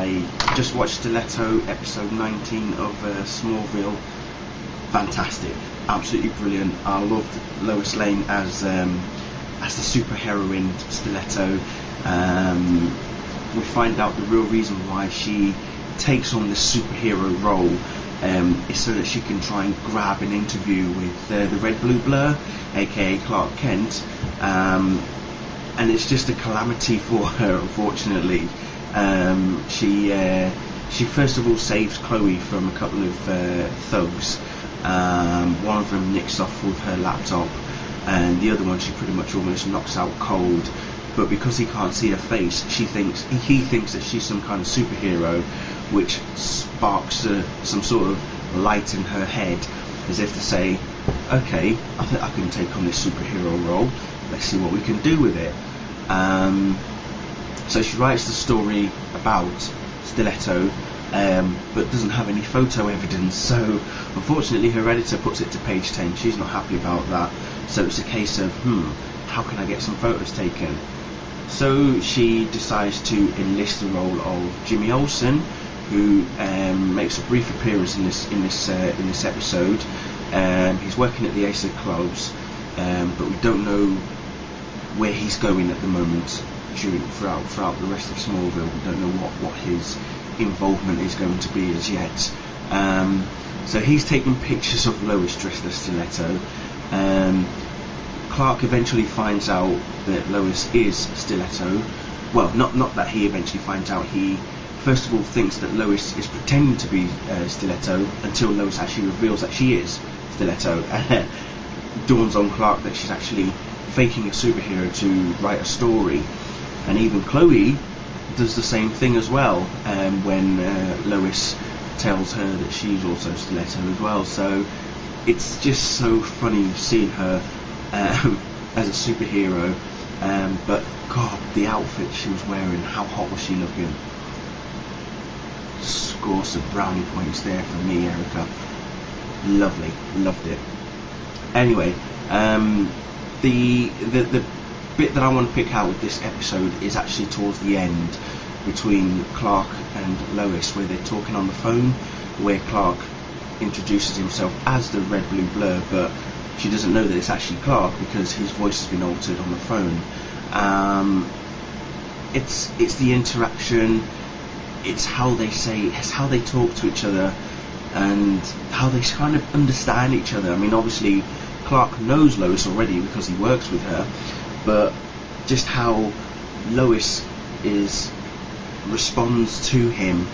I just watched Stiletto episode 19 of Smallville. Fantastic, absolutely brilliant. I loved Lois Lane as the superheroine Stiletto. We find out the real reason why she takes on this superhero role is so that she can try and grab an interview with the Red Blue Blur, aka Clark Kent, and it's just a calamity for her, unfortunately. She first of all saves Chloe from a couple of thugs. One of them nicks off with her laptop, and the other one she pretty much almost knocks out cold. But because he can't see her face, he thinks that she's some kind of superhero, which sparks some sort of light in her head, as if to say, okay, I think I can take on this superhero role, let's see what we can do with it. So she writes the story about Stiletto, but doesn't have any photo evidence, so unfortunately her editor puts it to page 10. She's not happy about that, so it's a case of, how can I get some photos taken? So she decides to enlist the role of Jimmy Olsen, who makes a brief appearance in this episode. He's working at the Ace of Clubs, but we don't know where he's going at the moment. Throughout the rest of Smallville, we don't know what his involvement is going to be as yet. So he's taking pictures of Lois dressed as Stiletto. Clark eventually finds out that Lois is Stiletto. Well, not that he eventually finds out. He first of all thinks that Lois is pretending to be Stiletto until Lois actually reveals that she is Stiletto. Dawns on Clark that she's actually faking a superhero to write a story. And even Chloe does the same thing as well, when Lois tells her that she's also Stiletto as well. So it's just so funny seeing her as a superhero, but God, the outfit she was wearing, how hot was she looking? Score some brownie points there for me, Erica. Lovely, loved it. Anyway, the bit that I want to pick out with this episode is actually towards the end, between Clark and Lois, where they're talking on the phone, where Clark introduces himself as the Red Blue Blur, but she doesn't know that it's actually Clark because his voice has been altered on the phone. It's the interaction, it's how they say, it's how they talk to each other, and how they kind of understand each other. I mean, obviously Clark knows Lois already because he works with her, but just how Lois responds to him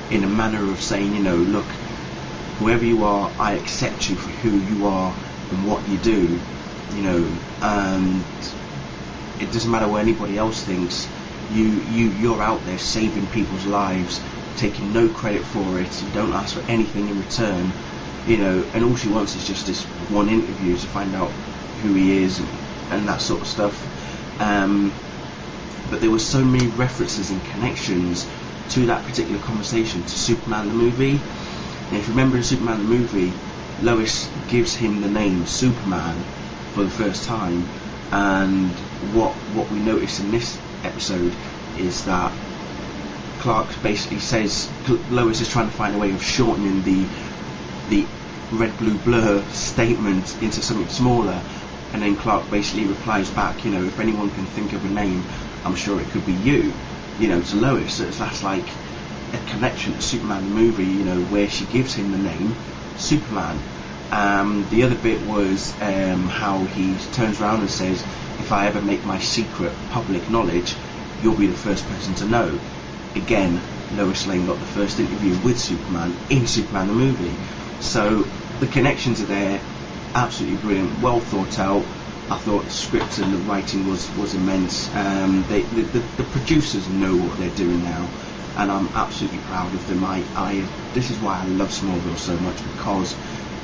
in a manner of saying, look, whoever you are, I accept you for who you are and what you do, and it doesn't matter what anybody else thinks. You're out there saving people's lives, taking no credit for it. You don't ask for anything in return, and all she wants is just this one interview to find out who he is and that sort of stuff. But there were so many references and connections to that particular conversation to Superman the movie. And if you remember in Superman the movie, Lois gives him the name Superman for the first time, and what we notice in this episode is that Clark basically says Lois is trying to find a way of shortening the Red Blue Blur statement into something smaller, and then Clark basically replies back, if anyone can think of a name, I'm sure it could be you, to Lois. So that's like a connection to Superman the movie, where she gives him the name Superman. The other bit was how he turns around and says, if I ever make my secret public knowledge, you'll be the first person to know. Again, Lois Lane got the first interview with Superman in Superman the movie. So the connections are there, absolutely brilliant, well thought out. I thought the script and the writing was immense. The producers know what they're doing now, and I'm absolutely proud of them. This is why I love Smallville so much, because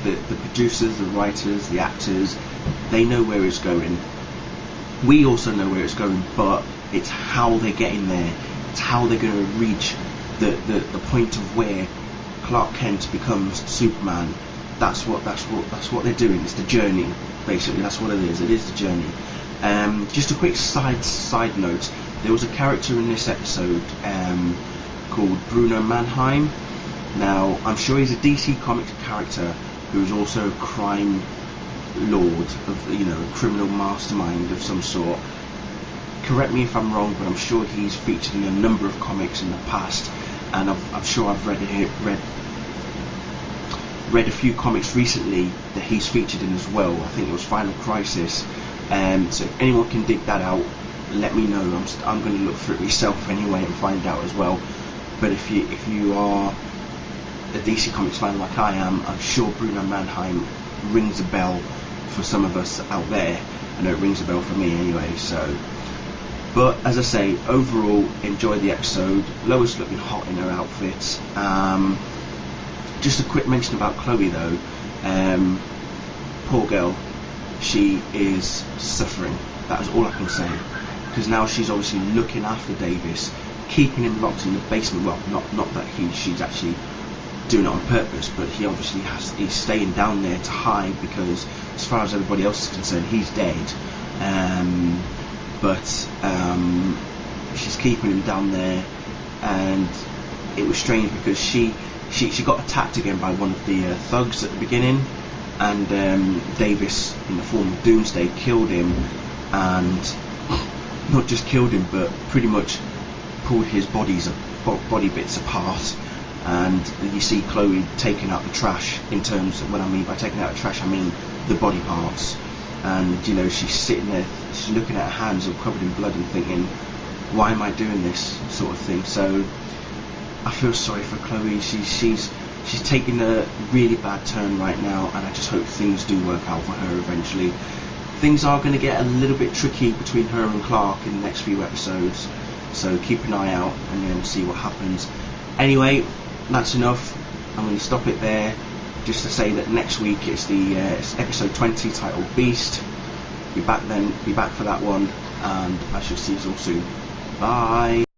the producers, the writers, the actors, they know where it's going. We also know where it's going, but it's how they're getting there. It's how they're going to reach the point of where Clark Kent becomes Superman. That's what they're doing. It's the journey, basically. That's what it is. It is the journey. Just a quick side note. There was a character in this episode called Bruno Mannheim. Now, I'm sure he's a DC Comics character who's also a crime lord, a criminal mastermind of some sort. Correct me if I'm wrong, but I'm sure he's featured in a number of comics in the past, and I'm sure I've read a few comics recently that he's featured in as well. I think it was Final Crisis. So if anyone can dig that out, let me know. I'm going to look for it myself anyway and find out as well. But if you are a DC Comics fan like I am, I'm sure Bruno Mannheim rings a bell for some of us out there. I know it rings a bell for me anyway. So, but as I say, overall, enjoy the episode. Lois looking hot in her outfit. Just a quick mention about Chloe though. Poor girl, she is suffering. That is all I can say. Because now she's obviously looking after Davis, keeping him locked in the basement. Well, not that she's actually doing it on purpose, but he obviously he's staying down there to hide because, as far as everybody else is concerned, he's dead. But she's keeping him down there, and it was strange because she got attacked again by one of the thugs at the beginning, and Davis, in the form of Doomsday, killed him, and not just killed him, but pretty much pulled his body bits apart. And you see Chloe taking out the trash. In terms of what I mean by taking out the trash, I mean the body parts. And she's sitting there, she's looking at her hands all covered in blood and thinking, why am I doing this sort of thing? So I feel sorry for Chloe. She's taking a really bad turn right now, and I just hope things do work out for her eventually. Things are going to get a little bit tricky between her and Clark in the next few episodes, so keep an eye out and then see what happens. Anyway, that's enough. I'm going to stop it there, just to say that next week it's episode 20 titled Beast. Be back for that one, and I shall see you all soon. Bye.